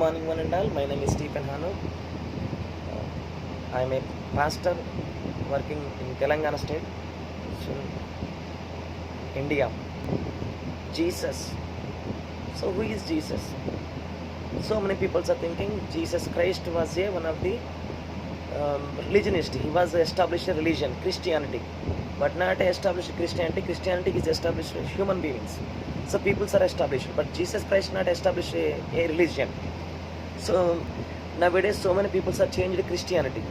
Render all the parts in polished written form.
morning, one and all. My name is Stephen Hanu. I am a pastor working in Telangana state, so India. Jesus. So who is Jesus? So many people are thinking Jesus Christ was one of the religionist. He was established a religion, Christianity, but not established Christianity. Christianity is established human beings. So people are established, but Jesus Christ not established a religion. So nowadays so many people are changed Christianity.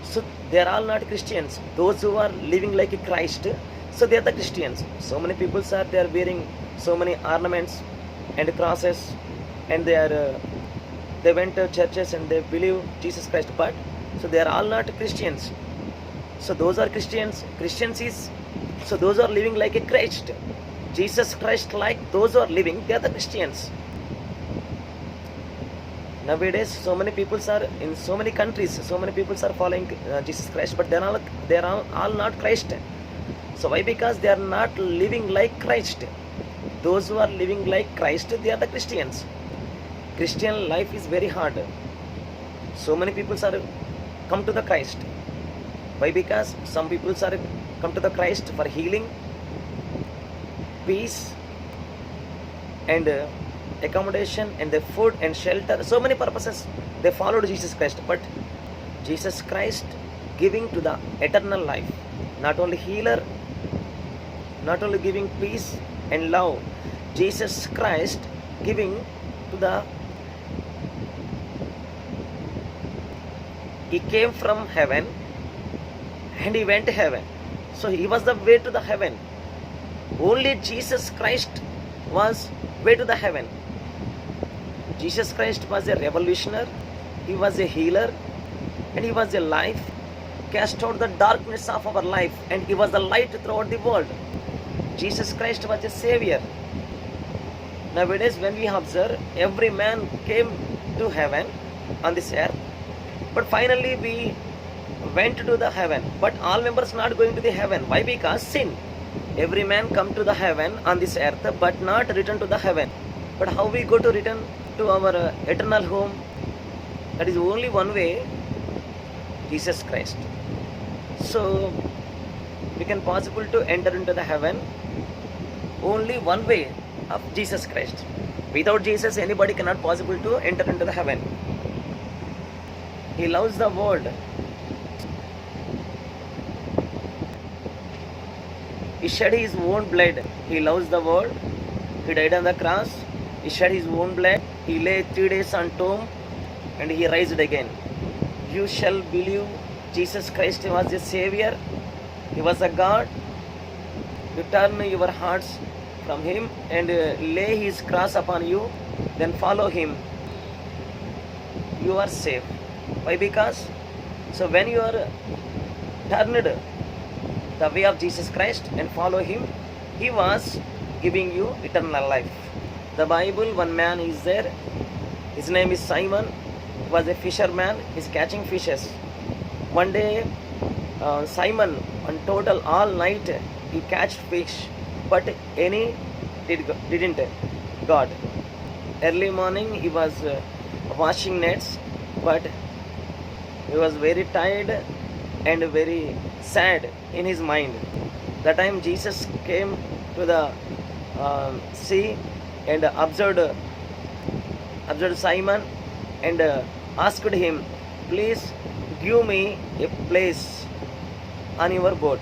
So they are all not Christians. Those who are living like a Christ, so they are the Christians. So many people are they are wearing so many ornaments and crosses, and they went to churches and they believe Jesus Christ, but so they are all not Christians. So those are Christians. Christians is so those are living like a Christ. Jesus Christ like those who are living, they are the Christians. Nowadays so many people are in so many countries, so many people are following Jesus Christ, but they are all not Christ. So why? Because they are not living like Christ. Those who are living like Christ, they are the Christians. Christian life is very hard. So many people are come to the Christ. Why? Because some people are come to the Christ for healing, peace, and accommodation, and the food and shelter. So many purposes they followed Jesus Christ. But Jesus Christ giving to the eternal life, not only healer, not only giving peace and love. Jesus Christ giving to the, he came from heaven and he went to heaven. So he was the way to the heaven. Only Jesus Christ was way to the heaven. Jesus Christ was a revolutionary, he was a healer, and he was a life, cast out the darkness of our life, and he was the light throughout the world. Jesus Christ was a savior. Nowadays when we observe, every man came to heaven on this earth, but finally we went to the heaven, but all members not going to the heaven. Why? Because sin. Every man come to the heaven on this earth, but not return to the heaven. But how we go to return to our eternal home? That is only one way, Jesus Christ. So we can possible to enter into the heaven only one way of Jesus Christ. Without Jesus, anybody cannot possible to enter into the heaven. He loves the world. He shed his own blood. He loves the world. He died on the cross. He shed his own blood. He lay 3 days on tomb and he raised again. You shall believe Jesus Christ was a savior. He was a God. You turn your hearts from him and lay his cross upon you. Then follow him. You are safe. Why? Because so when you are turned the way of Jesus Christ and follow him, he was giving you eternal life. The Bible, one man is there, his name is Simon, he was a fisherman, he's catching fishes. One day Simon on total all night he catch fish, but any didn't God. Early morning he was washing nets, but he was very tired and very sad in his mind. That time Jesus came to the sea and observed Simon and asked him, please give me a place on your boat.